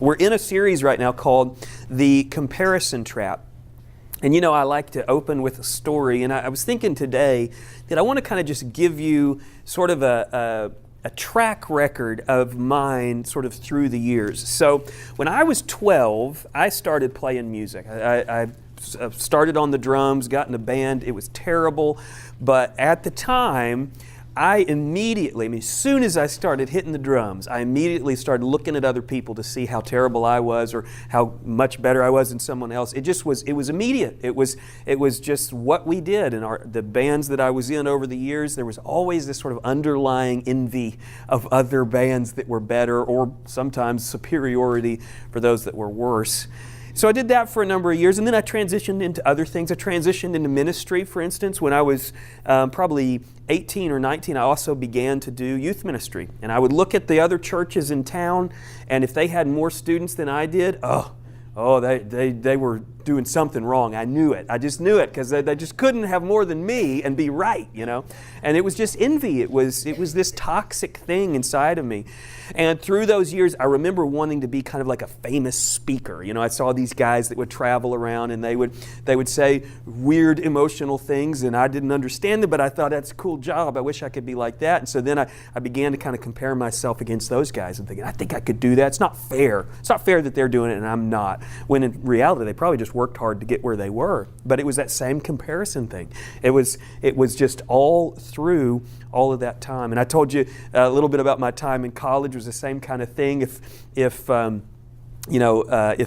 We're in a series right now called The Comparison Trap. And I like to open with a story, and I was thinking today that I want to kind of just give you sort of a track record of mine sort of through the years. So when I was 12, I started playing music. I started on the drums, got in a band. It was terrible, but at the time, as soon as I started hitting the drums, I immediately started looking at other people to see how terrible I was or how much better I was than someone else. It was immediate. It was just what we did in the bands that I was in over the years. There was always this sort of underlying envy of other bands that were better, or sometimes superiority for those that were worse. So I did that for a number of years, and then I transitioned into other things. I transitioned into ministry, for instance. When I was probably 18 or 19, I also began to do youth ministry. And I would look at the other churches in town, and if they had more students than I did, they were doing something wrong. I knew it. I just knew it, because they just couldn't have more than me and be right, And it was just envy. It was this toxic thing inside of me. And through those years, I remember wanting to be kind of like a famous speaker. I saw these guys that would travel around, and they would say weird emotional things, and I didn't understand them, but I thought, that's a cool job. I wish I could be like that. And so then I began to kind of compare myself against those guys and thinking, I think I could do that. It's not fair. It's not fair that they're doing it and I'm not. When in reality, they probably just worked hard to get where they were. But it was that same comparison thing. It was just all through all of that time. And I told you a little bit about my time in college. It was the same kind of thing. If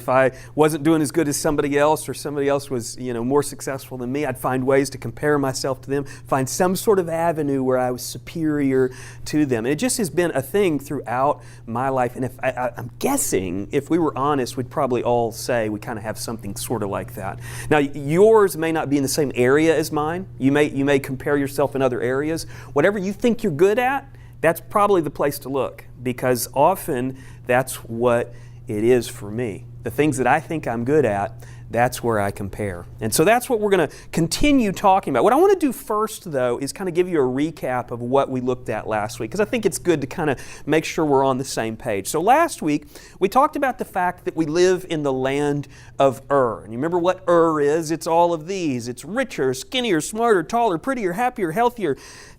I wasn't doing as good as somebody else, or somebody else was, more successful than me, I'd find ways to compare myself to them, find some sort of avenue where I was superior to them. And it just has been a thing throughout my life. And I'm guessing, if we were honest, we'd probably all say we kind of have something sort of like that. Now, yours may not be in the same area as mine. You may compare yourself in other areas. Whatever you think you're good at, that's probably the place to look, because often that's what it is for me. The things that I think I'm good at, that's where I compare. And so that's what we're going to continue talking about. What I want to do first, though, is kind of give you a recap of what we looked at last week, because I think it's good to kind of make sure we're on the same page. So last week, we talked about the fact that we live in the land of Ur. And you remember what Ur is? It's all of these. It's richer, skinnier, smarter, taller, prettier, happier, healthier,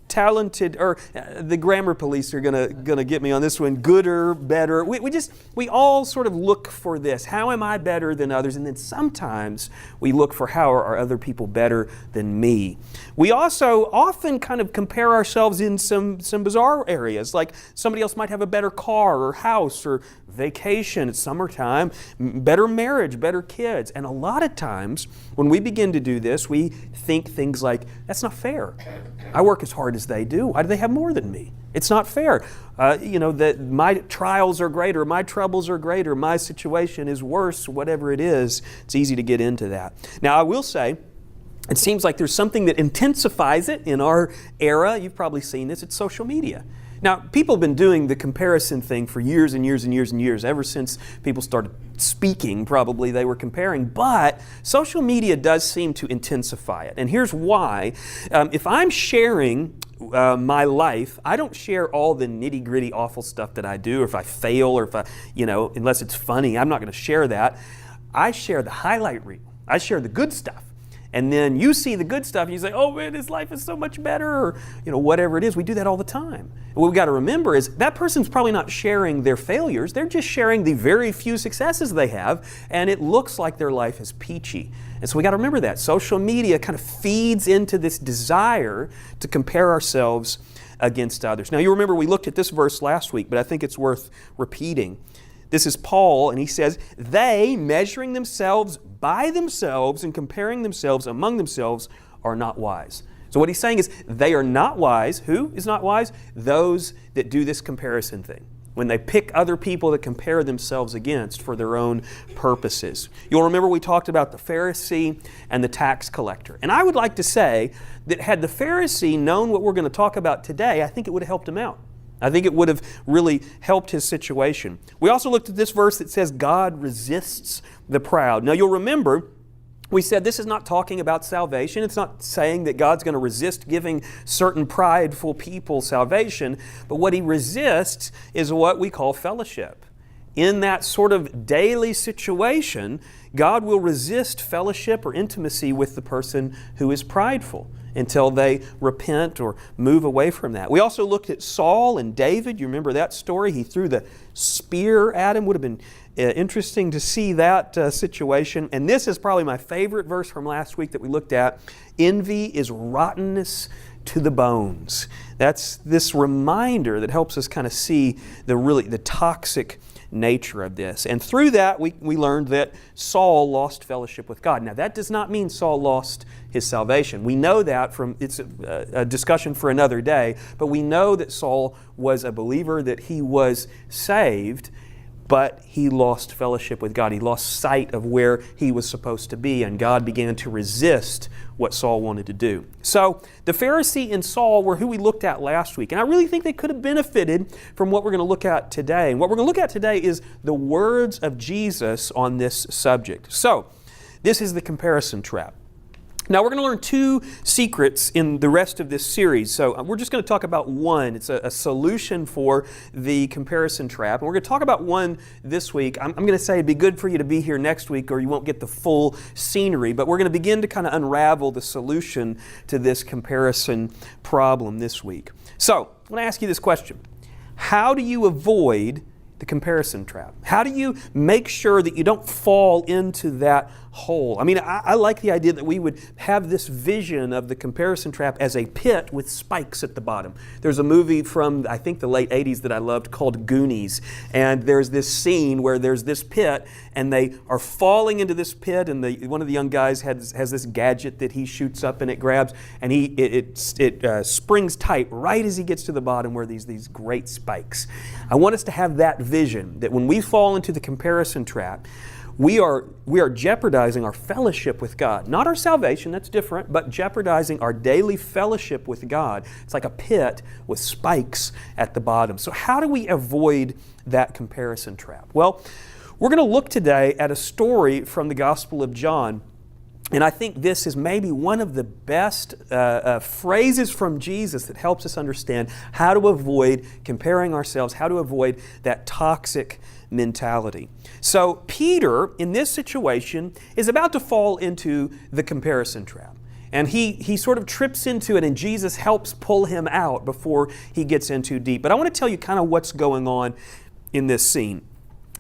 talented, or the grammar police are gonna get me on this one. Gooder, better. We all sort of look for this. How am I better than others? And then sometimes we look for, how are other people better than me? We also often kind of compare ourselves in some bizarre areas, like somebody else might have a better car or house or vacation, it's summertime, better marriage, better kids. And a lot of times when we begin to do this, we think things like, that's not fair. I work as hard as they do. Why do they have more than me? It's not fair. That my trials are greater, my troubles are greater, my situation is worse, whatever it is. It's easy to get into that. Now, I will say, it seems like there's something that intensifies it in our era. You've probably seen this. It's social media. Now, people have been doing the comparison thing for years and years and years and years. Ever since people started speaking, probably they were comparing. But social media does seem to intensify it. And here's why. If I'm sharing my life, I don't share all the nitty-gritty awful stuff that I do, or if I fail, or if I, unless it's funny, I'm not going to share that. I share the highlight reel. I share the good stuff. And then you see the good stuff and you say, oh man, his life is so much better, or whatever it is. We do that all the time. And what we've got to remember is that person's probably not sharing their failures. They're just sharing the very few successes they have, and it looks like their life is peachy. And so we got to remember that. Social media kind of feeds into this desire to compare ourselves against others. Now you remember we looked at this verse last week, but I think it's worth repeating. This is Paul, and he says, they, measuring themselves by themselves and comparing themselves among themselves, are not wise. So what he's saying is, they are not wise. Who is not wise? Those that do this comparison thing. When they pick other people to compare themselves against for their own purposes. You'll remember we talked about the Pharisee and the tax collector. And I would like to say that had the Pharisee known what we're going to talk about today, I think it would have helped him out. I think it would have really helped his situation. We also looked at this verse that says God resists the proud. Now you'll remember we said this is not talking about salvation. It's not saying that God's going to resist giving certain prideful people salvation. But what He resists is what we call fellowship. in that sort of daily situation, God will resist fellowship or intimacy with the person who is prideful until they repent or move away from that. We also looked at Saul and David. You remember that story? He threw the spear at him. Would have been interesting to see that situation. And this is probably my favorite verse from last week that we looked at. Envy is rottenness to the bones. That's this reminder that helps us kind of see the toxic nature of this. And through that, we learned that Saul lost fellowship with God. Now, that does not mean Saul lost his salvation. We know that it's a discussion for another day, but we know that Saul was a believer, that he was saved, but he lost fellowship with God. He lost sight of where he was supposed to be, and God began to resist what Saul wanted to do. So the Pharisee and Saul were who we looked at last week, and I really think they could have benefited from what we're going to look at today. And what we're going to look at today is the words of Jesus on this subject. So this is the comparison trap. Now, we're going to learn two secrets in the rest of this series. So we're just going to talk about one. It's a solution for the comparison trap. And we're going to talk about one this week. I'm going to say it'd be good for you to be here next week or you won't get the full scenery. But we're going to begin to kind of unravel the solution to this comparison problem this week. So I want to ask you this question. How do you avoid the comparison trap? How do you make sure that you don't fall into that hole? I mean, I like the idea that we would have this vision of the comparison trap as a pit with spikes at the bottom. There's a movie from, I think, the late 80s that I loved called Goonies. And there's this scene where there's this pit and they are falling into this pit, and one of the young guys has this gadget that he shoots up and it grabs, and it springs tight right as he gets to the bottom where these great spikes. I want us to have that vision that when we fall into the comparison trap, we are jeopardizing our fellowship with God. Not our salvation, that's different, but jeopardizing our daily fellowship with God. It's like a pit with spikes at the bottom. So how do we avoid that comparison trap? Well, we're going to look today at a story from the Gospel of John. And I think this is maybe one of the best phrases from Jesus that helps us understand how to avoid comparing ourselves, how to avoid that toxic mentality. So Peter, in this situation, is about to fall into the comparison trap. And he sort of trips into it, and Jesus helps pull him out before he gets in too deep. But I want to tell you kind of what's going on in this scene.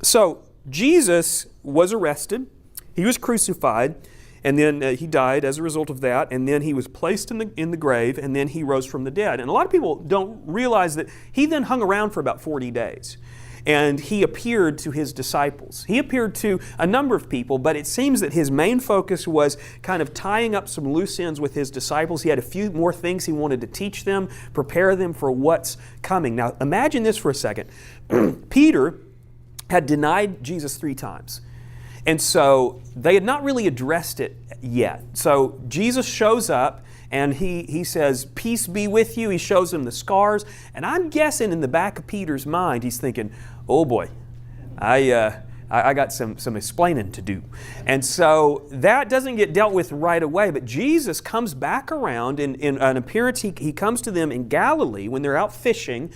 So Jesus was arrested, he was crucified, and then he died as a result of that, and then he was placed in the grave, and then he rose from the dead. And a lot of people don't realize that he then hung around for about 40 days. And he appeared to his disciples. He appeared to a number of people, but it seems that his main focus was kind of tying up some loose ends with his disciples. He had a few more things he wanted to teach them, prepare them for what's coming. Now, imagine this for a second. Peter had denied Jesus 3 times. And so they had not really addressed it yet. So Jesus shows up and he says, "Peace be with you." He shows them the scars. And I'm guessing in the back of Peter's mind, he's thinking, "Oh boy, I got some explaining to do." And so that doesn't get dealt with right away. But Jesus comes back around in an appearance. He comes to them in Galilee when they're out fishing.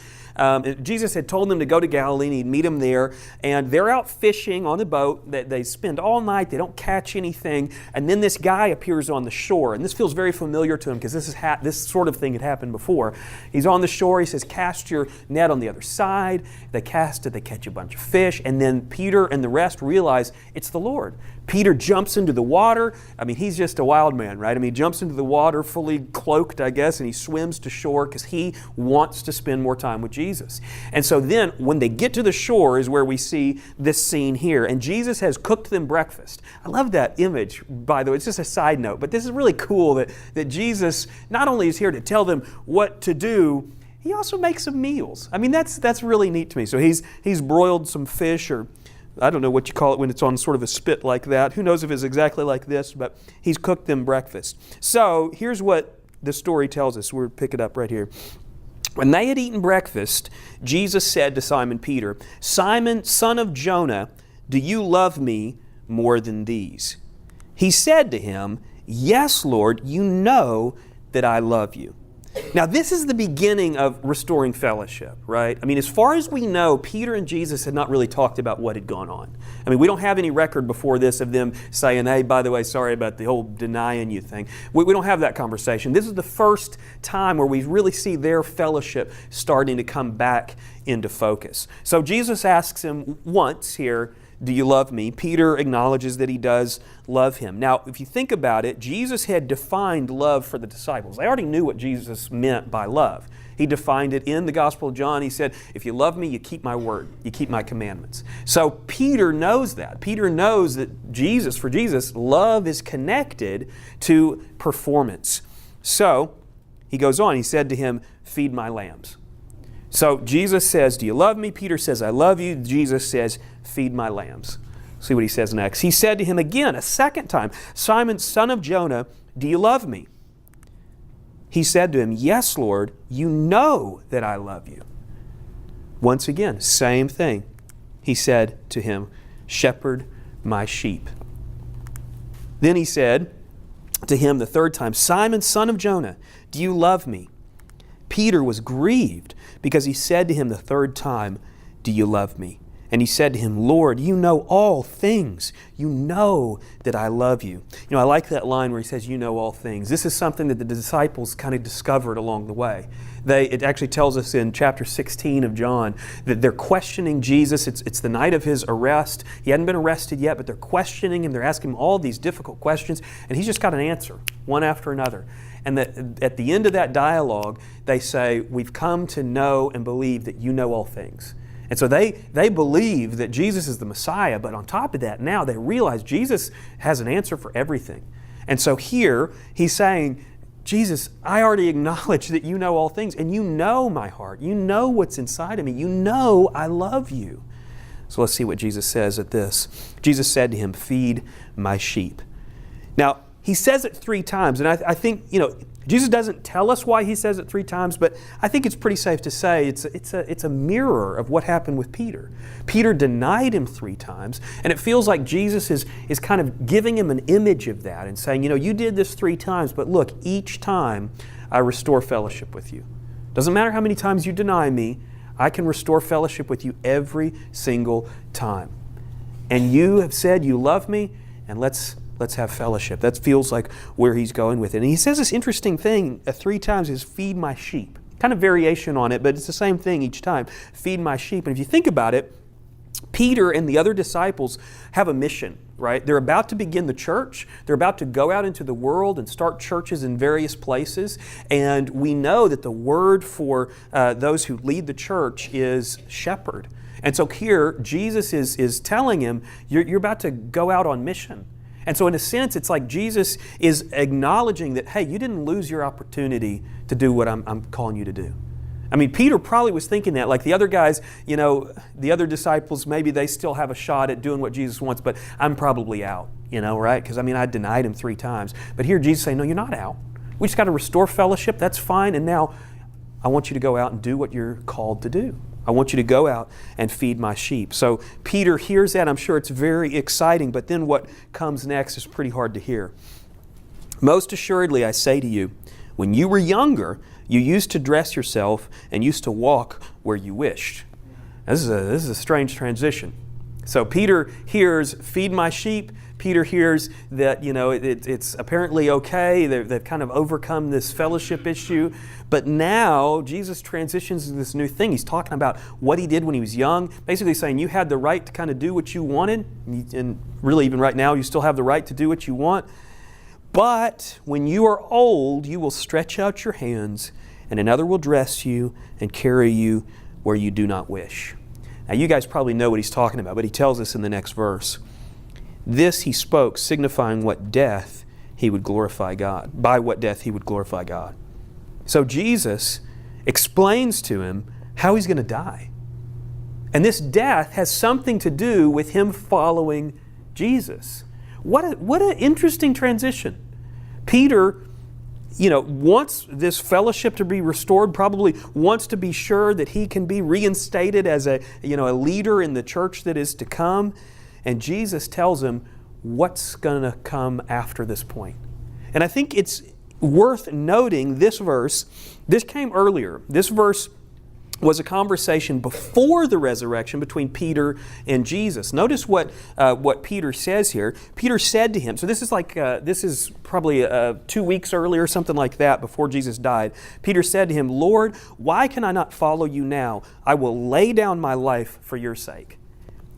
Jesus had told them to go to Galilee and he'd meet them there. And they're out fishing on the boat. They spend all night. They don't catch anything. And then this guy appears on the shore. And this feels very familiar to him because this sort of thing had happened before. He's on the shore. He says, "Cast your net on the other side." They cast it. They catch a bunch of fish. And then Peter and the rest realize it's the Lord. Peter jumps into the water. I mean, he's just a wild man, right? I mean, he jumps into the water fully cloaked, I guess, and he swims to shore because he wants to spend more time with Jesus. And so then when they get to the shore is where we see this scene here. And Jesus has cooked them breakfast. I love that image, by the way. It's just a side note, but this is really cool that Jesus not only is here to tell them what to do, he also makes some meals. I mean, that's really neat to me. So he's broiled some fish, or I don't know what you call it when it's on sort of a spit like that. Who knows if it's exactly like this, but he's cooked them breakfast. So here's what the story tells us. We'll pick it up right here. When they had eaten breakfast, Jesus said to Simon Peter, "Simon, son of Jonah, do you love me more than these?" He said to him, "Yes, Lord, you know that I love you." Now, this is the beginning of restoring fellowship, right? I mean, as far as we know, Peter and Jesus had not really talked about what had gone on. I mean, we don't have any record before this of them saying, hey, by the way, sorry about the whole denying you thing. We don't have that conversation. This is the first time where we really see their fellowship starting to come back into focus. So Jesus asks him once here, do you love me? Peter acknowledges that he does love him. Now, if you think about it, Jesus had defined love for the disciples. They already knew what Jesus meant by love. He defined it in the Gospel of John. He said, if you love me, you keep my word. You keep my commandments. So Peter knows that. Peter knows that for Jesus, love is connected to performance. So he goes on. He said to him, feed my lambs. So Jesus says, do you love me? Peter says, I love you. Jesus says, feed my lambs. See what he says next. He said to him again, a second time, Simon, son of Jonah, do you love me? He said to him, yes, Lord, you know that I love you. Once again, same thing. He said to him, shepherd my sheep. Then he said to him the third time, Simon, son of Jonah, do you love me? Peter was grieved because he said to him the third time, do you love me? And he said to him, Lord, you know all things. You know that I love you. You know, I like that line where he says, you know all things. This is something that the disciples kind of discovered along the way. It actually tells us in chapter 16 of John that they're questioning Jesus. It's the night of his arrest. He hadn't been arrested yet, but they're questioning him. They're asking him all these difficult questions, and he's just got an answer, one after another. And that at the end of that dialogue, they say, we've come to know and believe that you know all things. And so they believe that Jesus is the Messiah, but on top of that, now they realize Jesus has an answer for everything. And so here, he's saying, Jesus, I already acknowledge that you know all things, and you know my heart. You know what's inside of me. You know I love you. So let's see what Jesus says at this. Jesus said to him, feed my sheep. Now, he says it 3 times, and I think, Jesus doesn't tell us why he says it 3 times, but I think it's pretty safe to say it's a mirror of what happened with Peter. Peter denied him 3 times, and it feels like Jesus is kind of giving him an image of that and saying, you did this 3 times, but look, each time I restore fellowship with you. Doesn't matter how many times you deny me, I can restore fellowship with you every single time. And you have said you love me, and let's have fellowship. That feels like where he's going with it. And he says this interesting thing 3 times is feed my sheep. Kind of variation on it, but it's the same thing each time. Feed my sheep. And if you think about it, Peter and the other disciples have a mission, right? They're about to begin the church. They're about to go out into the world and start churches in various places. And we know that the word for those who lead the church is shepherd. And so here, Jesus is telling him, you're about to go out on mission. And so in a sense, it's like Jesus is acknowledging that, hey, you didn't lose your opportunity to do what I'm calling you to do. I mean, Peter probably was thinking that. Like the other guys, the other disciples, maybe they still have a shot at doing what Jesus wants, but I'm probably out, right? Because, I denied him 3 times. But here Jesus is saying, no, you're not out. We just got to restore fellowship. That's fine. And now I want you to go out and do what you're called to do. I want you to go out and feed my sheep. So Peter hears that. I'm sure it's very exciting, but then what comes next is pretty hard to hear. Most assuredly, I say to you, when you were younger, you used to dress yourself and used to walk where you wished. Now, this is a strange transition. So Peter hears, feed my sheep. Peter hears that, it's apparently okay. They've kind of overcome this fellowship issue. But now Jesus transitions to this new thing. He's talking about what he did when he was young, basically saying you had the right to kind of do what you wanted. And really, even right now, you still have the right to do what you want. But when you are old, you will stretch out your hands, and another will dress you and carry you where you do not wish. Now, you guys probably know what he's talking about, but he tells us in the next verse. This he spoke, signifying what death he would glorify God, by what death he would glorify God. So Jesus explains to him how he's going to die. And this death has something to do with him following Jesus. What an interesting transition. Peter, wants this fellowship to be restored, probably wants to be sure that he can be reinstated as a leader in the church that is to come. And Jesus tells him what's going to come after this point. And I think it's worth noting, this verse, this came earlier. This verse was a conversation before the resurrection between Peter and Jesus. Notice what Peter says here. Peter said to him, so this is probably 2 weeks earlier, something like that, before Jesus died. Peter said to him, Lord, why can I not follow you now? I will lay down my life for your sake.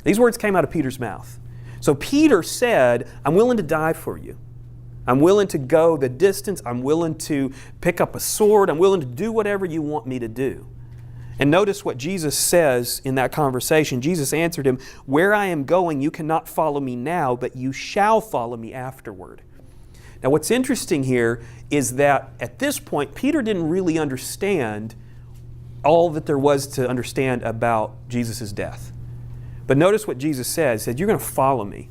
These words came out of Peter's mouth. So Peter said, I'm willing to die for you. I'm willing to go the distance. I'm willing to pick up a sword. I'm willing to do whatever you want me to do. And notice what Jesus says in that conversation. Jesus answered him, where I am going, you cannot follow me now, but you shall follow me afterward. Now what's interesting here is that at this point, Peter didn't really understand all that there was to understand about Jesus' death. But notice what Jesus says. He said, you're going to follow me.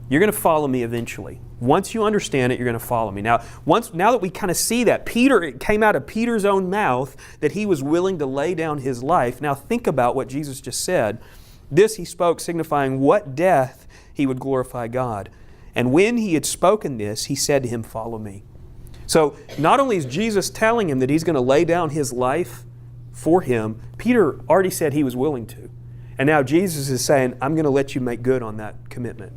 You're going to follow me eventually. Once you understand it, you're going to follow me. Now that we kind of see that, it came out of Peter's own mouth that he was willing to lay down his life. Now think about what Jesus just said. This he spoke, signifying what death he would glorify God. And when he had spoken this, he said to him, follow me. So not only is Jesus telling him that he's going to lay down his life for him, Peter already said he was willing to. And now Jesus is saying, I'm going to let you make good on that commitment.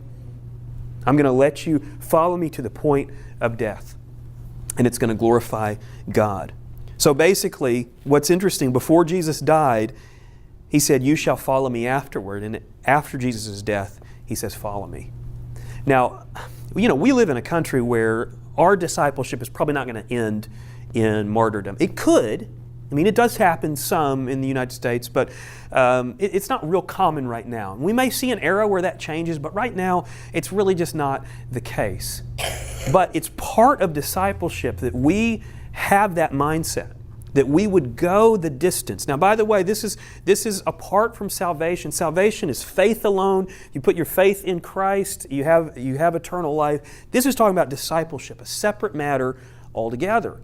I'm going to let you follow me to the point of death. And it's going to glorify God. So basically, what's interesting, before Jesus died, he said, you shall follow me afterward. And after Jesus' death, he says, follow me. Now, we live in a country where our discipleship is probably not going to end in martyrdom. It could. I mean, it does happen some in the United States, but it's not real common right now. We may see an era where that changes, but right now, it's really just not the case. But it's part of discipleship that we have that mindset, that we would go the distance. Now, by the way, this is apart from salvation. Salvation is faith alone. You put your faith in Christ, you have eternal life. This is talking about discipleship, a separate matter altogether.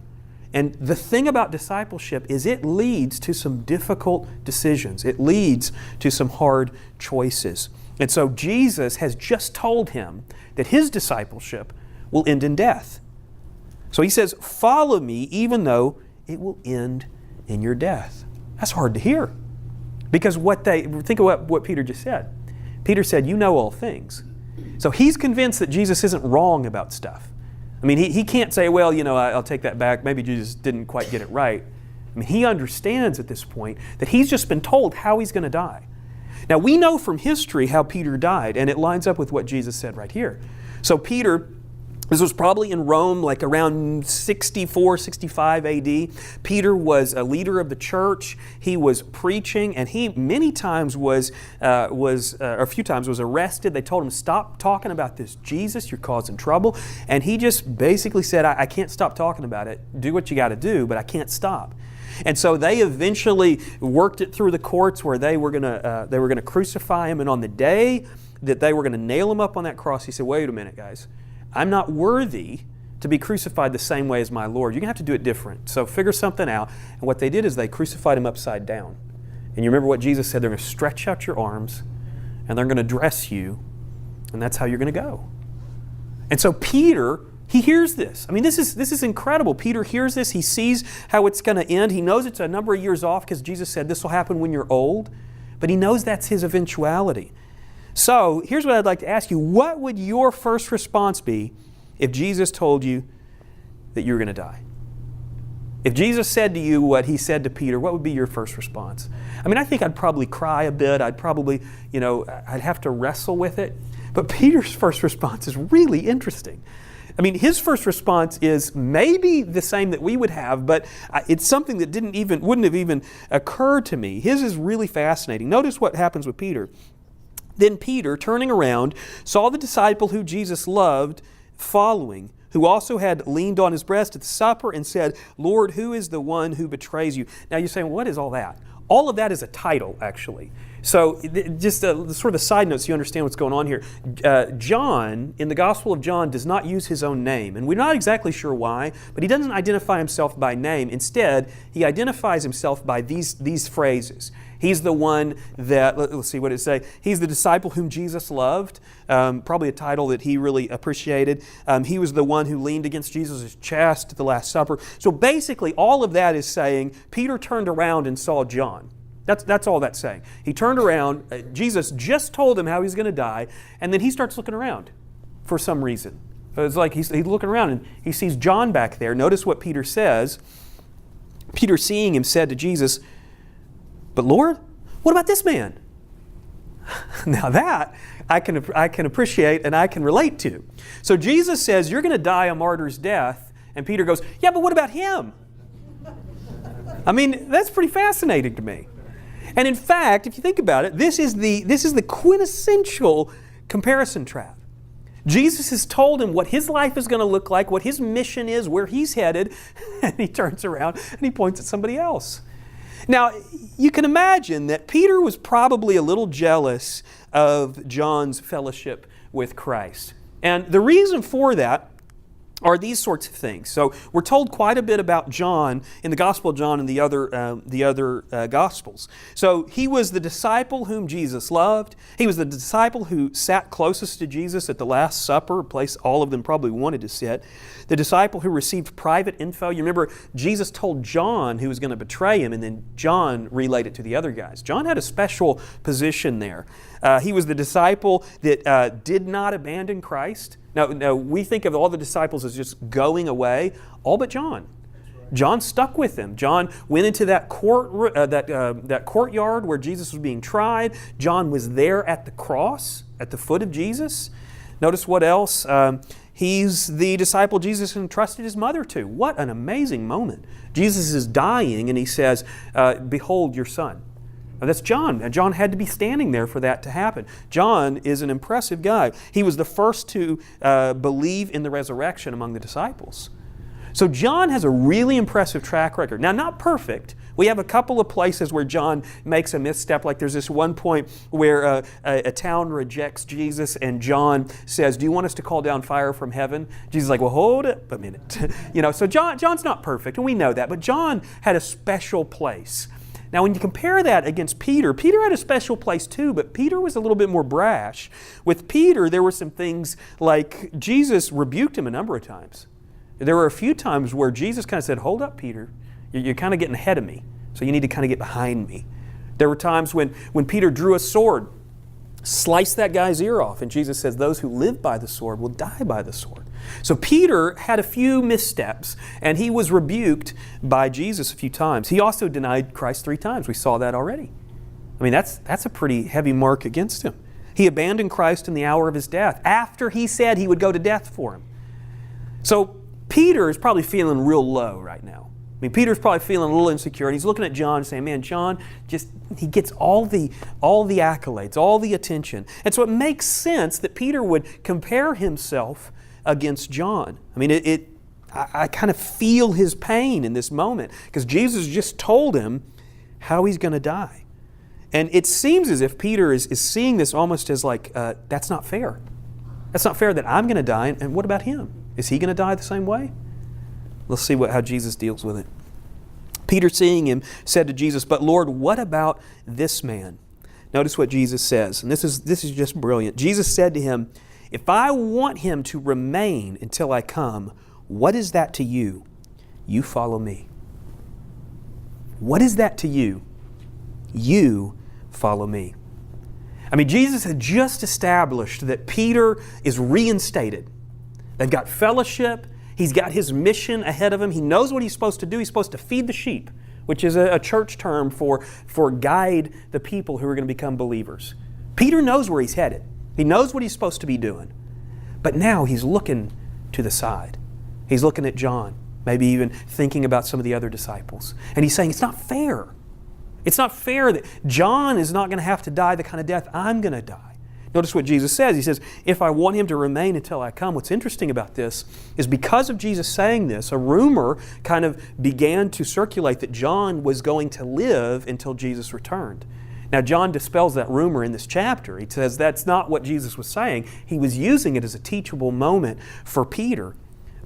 And the thing about discipleship is it leads to some difficult decisions. It leads to some hard choices. And so Jesus has just told him that his discipleship will end in death. So he says, follow me even though it will end in your death. That's hard to hear. Because think of what Peter just said. Peter said, you know all things. So he's convinced that Jesus isn't wrong about stuff. I mean, he can't say, well, I'll take that back. Maybe Jesus didn't quite get it right. I mean, he understands at this point that he's just been told how he's going to die. Now, we know from history how Peter died, and it lines up with what Jesus said right here. So Peter, this was probably in Rome, like around 64, 65 AD. Peter was a leader of the church. He was preaching, and he many times a few times was arrested. They told him, stop talking about this Jesus, you're causing trouble. And he just basically said, I can't stop talking about it. Do what you got to do, but I can't stop. And so they eventually worked it through the courts where they were going to crucify him. And on the day that they were going to nail him up on that cross, he said, wait a minute, guys. I'm not worthy to be crucified the same way as my Lord. You're going to have to do it different. So figure something out. And what they did is they crucified him upside down. And you remember what Jesus said? They're going to stretch out your arms and they're going to dress you. And that's how you're going to go. And so Peter, he hears this. I mean, this is incredible. Peter hears this. He sees how it's going to end. He knows it's a number of years off because Jesus said this will happen when you're old. But he knows that's his eventuality. So here's what I'd like to ask you. What would your first response be if Jesus told you that you were going to die? If Jesus said to you what he said to Peter, what would be your first response? I mean, I think I'd probably cry a bit. I'd probably, I'd have to wrestle with it. But Peter's first response is really interesting. I mean, his first response is maybe the same that we would have, but it's something that wouldn't have even occurred to me. His is really fascinating. Notice what happens with Peter. Then Peter, turning around, saw the disciple who Jesus loved following, who also had leaned on his breast at the supper and said, Lord, who is the one who betrays you? Now you're saying, what is all that? All of that is a title, actually. So just sort of a side note so you understand what's going on here. John, in the Gospel of John, does not use his own name. And we're not exactly sure why, but he doesn't identify himself by name. Instead, he identifies himself by these phrases. He's the one that, let's see what it say. He's the disciple whom Jesus loved, probably a title that he really appreciated. He was the one who leaned against Jesus' chest at the Last Supper. So basically, all of that is saying Peter turned around and saw John. That's all that's saying. He turned around, Jesus just told him how he's going to die, and then he starts looking around for some reason. It's like he's looking around and he sees John back there. Notice what Peter says. Peter, seeing him, said to Jesus, "But Lord, what about this man?" Now that I can appreciate and I can relate to. So Jesus says, "You're going to die a martyr's death." And Peter goes, "Yeah, but what about him?" I mean, that's pretty fascinating to me. And in fact, if you think about it, this is the quintessential comparison trap. Jesus has told him what his life is going to look like, what his mission is, where he's headed, and he turns around and he points at somebody else. Now, you can imagine that Peter was probably a little jealous of John's fellowship with Christ. And the reason for that are these sorts of things. So we're told quite a bit about John in the Gospel of John and the other Gospels. So he was the disciple whom Jesus loved. He was the disciple who sat closest to Jesus at the Last Supper, a place all of them probably wanted to sit. The disciple who received private info. You remember Jesus told John who was going to betray him, and then John relayed it to the other guys. John had a special position there. He was the disciple that did not abandon Christ. Now, we think of all the disciples as just going away, all but John. John stuck with them. John went into that courtyard where Jesus was being tried. John was there at the cross, at the foot of Jesus. Notice what else? He's the disciple Jesus entrusted his mother to. What an amazing moment. Jesus is dying and he says, "Behold your son." Now, that's John. And John had to be standing there for that to happen. John is an impressive guy. He was the first to believe in the resurrection among the disciples. So John has a really impressive track record. Now, not perfect. We have a couple of places where John makes a misstep. Like there's this one point where a town rejects Jesus and John says, "Do you want us to call down fire from heaven?" Jesus is like, "Well, hold up a minute." So John's not perfect, and we know that. But John had a special place. Now, when you compare that against Peter, Peter had a special place too, but Peter was a little bit more brash. With Peter, there were some things like Jesus rebuked him a number of times. There were a few times where Jesus kind of said, "Hold up, Peter. You're kind of getting ahead of me, so you need to kind of get behind me." There were times when Peter drew a sword, sliced that guy's ear off, and Jesus says, "Those who live by the sword will die by the sword." So Peter had a few missteps, and he was rebuked by Jesus a few times. He also denied Christ 3 times. We saw that already. I mean, that's a pretty heavy mark against him. He abandoned Christ in the hour of his death, after he said he would go to death for him. So Peter is probably feeling real low right now. I mean, Peter's probably feeling a little insecure, and he's looking at John and saying, "Man, John, he gets all the accolades, all the attention." And so it makes sense that Peter would compare himself against John. I mean, I kind of feel his pain in this moment because Jesus just told him how he's going to die. And it seems as if Peter is seeing this almost as like, that's not fair. That's not fair that I'm going to die, and what about him? Is he going to die the same way? Let's see how Jesus deals with it. Peter, seeing him, said to Jesus, "But Lord, what about this man?" Notice what Jesus says, and this is just brilliant. Jesus said to him, "If I want him to remain until I come, what is that to you? You follow me." What is that to you? You follow me. I mean, Jesus had just established that Peter is reinstated. They've got fellowship. He's got his mission ahead of him. He knows what he's supposed to do. He's supposed to feed the sheep, which is a church term for guide the people who are going to become believers. Peter knows where he's headed. He knows what he's supposed to be doing. But now he's looking to the side. He's looking at John, maybe even thinking about some of the other disciples. And he's saying, it's not fair. It's not fair that John is not going to have to die the kind of death I'm going to die. Notice what Jesus says. He says, "If I want him to remain until I come." What's interesting about this is because of Jesus saying this, a rumor kind of began to circulate that John was going to live until Jesus returned. Now, John dispels that rumor in this chapter. He says that's not what Jesus was saying. He was using it as a teachable moment for Peter.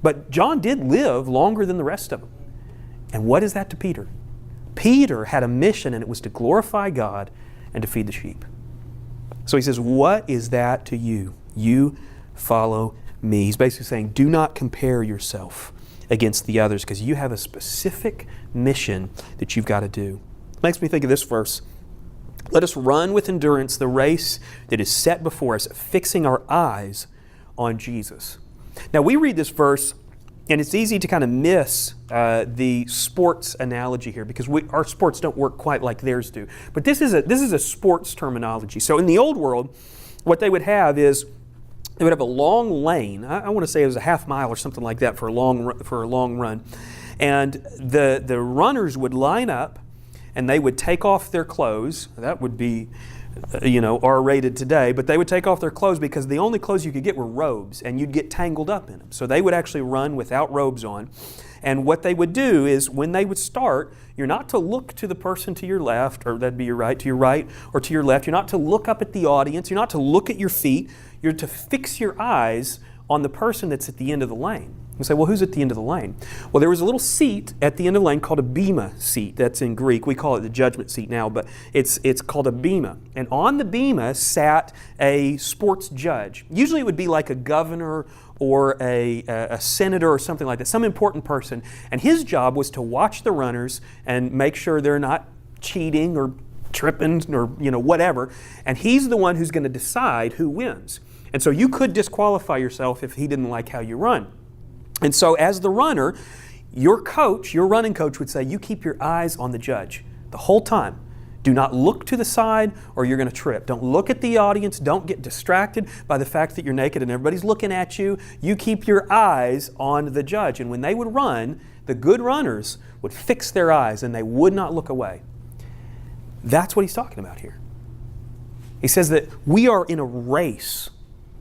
But John did live longer than the rest of them. And what is that to Peter? Peter had a mission, and it was to glorify God and to feed the sheep. So he says, what is that to you? You follow me. He's basically saying, do not compare yourself against the others, because you have a specific mission that you've got to do. Makes me think of this verse. Let us run with endurance the race that is set before us, fixing our eyes on Jesus. Now we read this verse, and it's easy to kind of miss the sports analogy here, because our sports don't work quite like theirs do. But this is a sports terminology. So in the old world, what they would have is they would have a long lane. I want to say it was a half mile or something like that for a long run. And the runners would line up, and they would take off their clothes. That would be, R-rated today, but they would take off their clothes because the only clothes you could get were robes, and you'd get tangled up in them. So they would actually run without robes on. And what they would do is, when they would start, you're not to look to the person to your left, or that'd be your right, or to your left. You're not to look up at the audience. You're not to look at your feet. You're to fix your eyes on the person that's at the end of the lane. You say, well, who's at the end of the lane? Well, there was a little seat at the end of the lane called a bema seat. That's in Greek. We call it the judgment seat now, but it's called a bema. And on the bema sat a sports judge. Usually it would be like a governor or a senator or something like that, some important person. And his job was to watch the runners and make sure they're not cheating or tripping or whatever. And he's the one who's going to decide who wins. And so you could disqualify yourself if he didn't like how you run. And so as the runner, your running coach would say, you keep your eyes on the judge the whole time. Do not look to the side or you're going to trip. Don't look at the audience. Don't get distracted by the fact that you're naked and everybody's looking at you. You keep your eyes on the judge. And when they would run, the good runners would fix their eyes and they would not look away. That's what he's talking about here. He says that we are in a race.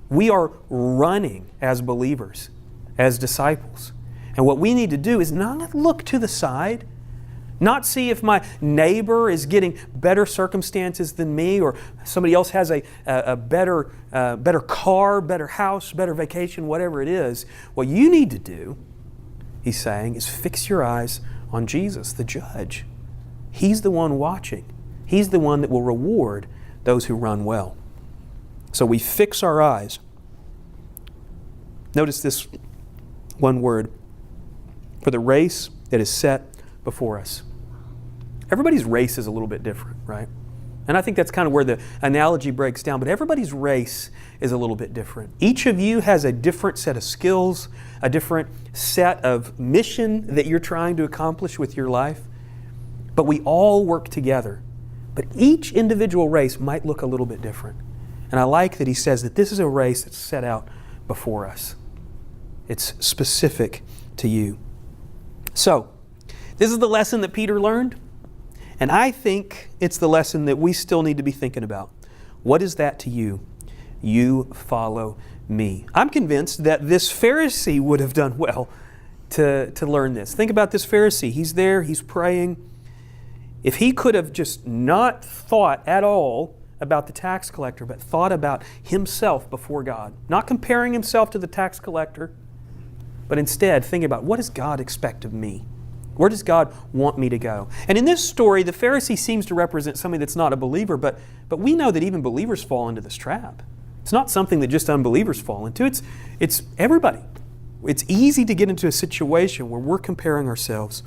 We are running as believers, as disciples. And what we need to do is not look to the side, not see if my neighbor is getting better circumstances than me, or somebody else has a better car, better house, better vacation, whatever it is. What you need to do, he's saying, is fix your eyes on Jesus, the judge. He's the one watching. He's the one that will reward those who run well. So we fix our eyes. Notice this one word, for the race that is set before us. Everybody's race is a little bit different, right? And I think that's kind of where the analogy breaks down, but everybody's race is a little bit different. Each of you has a different set of skills, a different set of mission that you're trying to accomplish with your life, but we all work together. But each individual race might look a little bit different. And I like that he says that this is a race that's set out before us. It's specific to you. So, this is the lesson that Peter learned, and I think it's the lesson that we still need to be thinking about. What is that to you? You follow me. I'm convinced that this Pharisee would have done well to learn this. Think about this Pharisee. He's there, he's praying. If he could have just not thought at all about the tax collector, but thought about himself before God, not comparing himself to the tax collector, but instead thinking about, what does God expect of me? Where does God want me to go? And in this story, the Pharisee seems to represent somebody that's not a believer, but we know that even believers fall into this trap. It's not something that just unbelievers fall into. It's everybody. It's easy to get into a situation where we're comparing ourselves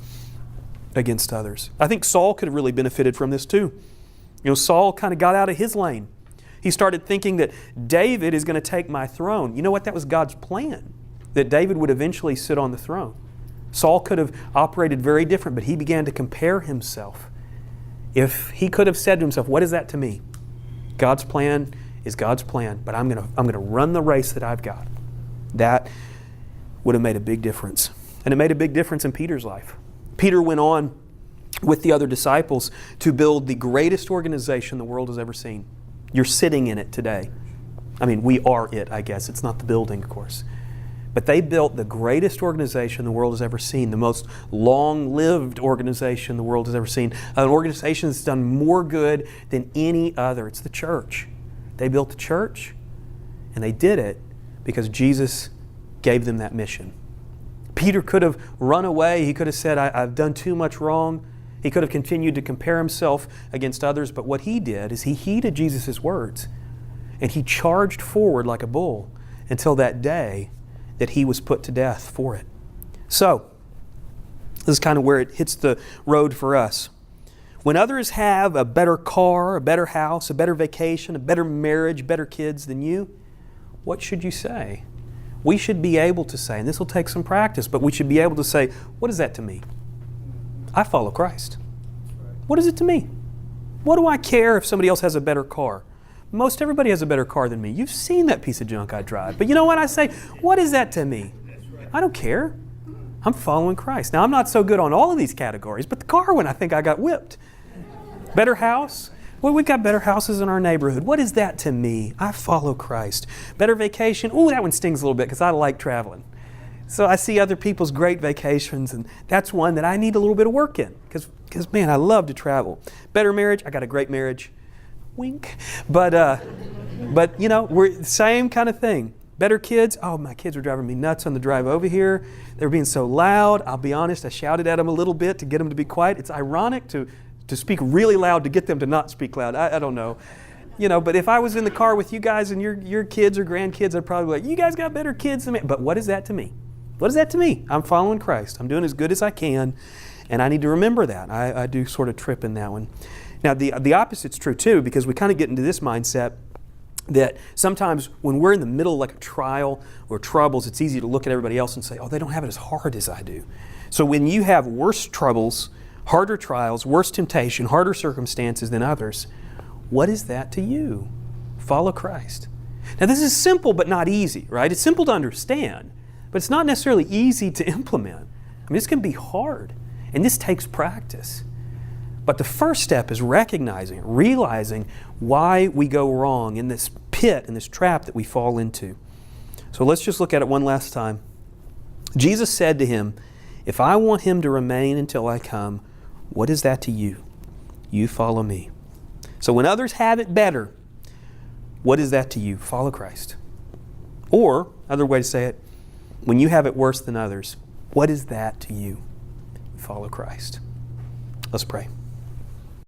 against others. I think Saul could have really benefited from this too. Saul kind of got out of his lane. He started thinking that David is going to take my throne. You know what? That was God's plan, that David would eventually sit on the throne. Saul could have operated very different, but he began to compare himself. If he could have said to himself, what is that to me? God's plan is God's plan, but I'm going to run the race that I've got. That would have made a big difference. And it made a big difference in Peter's life. Peter went on with the other disciples to build the greatest organization the world has ever seen. You're sitting in it today. I mean, we are it, I guess. It's not the building, of course. But they built the greatest organization the world has ever seen, the most long-lived organization the world has ever seen, an organization that's done more good than any other. It's the church. They built the church, and they did it because Jesus gave them that mission. Peter could have run away. He could have said, I've done too much wrong. He could have continued to compare himself against others, but what he did is he heeded Jesus' words, and he charged forward like a bull until that day that he was put to death for it. So, this is kind of where it hits the road for us. When others have a better car, a better house, a better vacation, a better marriage, better kids than you, what should you say? We should be able to say, and this will take some practice, but we should be able to say, what is that to me? I follow Christ. What is it to me? What do I care if somebody else has a better car? Most everybody has a better car than me. You've seen that piece of junk I drive. But you know what I say? What is that to me? I don't care. I'm following Christ. Now, I'm not so good on all of these categories, but the car one, I think I got whipped. Better house? Well, we've got better houses in our neighborhood. What is that to me? I follow Christ. Better vacation? Ooh, that one stings a little bit because I like traveling. So I see other people's great vacations, and that's one that I need a little bit of work in because man, I love to travel. Better marriage? I got a great marriage. Wink. But you know, we're the same kind of thing. Better kids? Oh, my kids were driving me nuts on the drive over here. They were being so loud. I'll be honest, I shouted at them a little bit to get them to be quiet. It's ironic to speak really loud to get them to not speak loud. I don't know. You know, but if I was in the car with you guys and your kids or grandkids, I'd probably be like, you guys got better kids than me. But what is that to me? What is that to me? I'm following Christ. I'm doing as good as I can, and I need to remember that. I do sort of trip in that one. Now, the opposite's true too, because we kind of get into this mindset that sometimes when we're in the middle of like a trial or troubles, it's easy to look at everybody else and say, oh, they don't have it as hard as I do. So when you have worse troubles, harder trials, worse temptation, harder circumstances than others, what is that to you? Follow Christ. Now, this is simple but not easy, right? It's simple to understand, but it's not necessarily easy to implement. I mean, this can be hard, and this takes practice. But the first step is recognizing, realizing why we go wrong in this pit, in this trap that we fall into. So let's just look at it one last time. Jesus said to him, if I want him to remain until I come, what is that to you? You follow me. So when others have it better, what is that to you? Follow Christ. Or, another way to say it, when you have it worse than others, what is that to you? Follow Christ. Let's pray.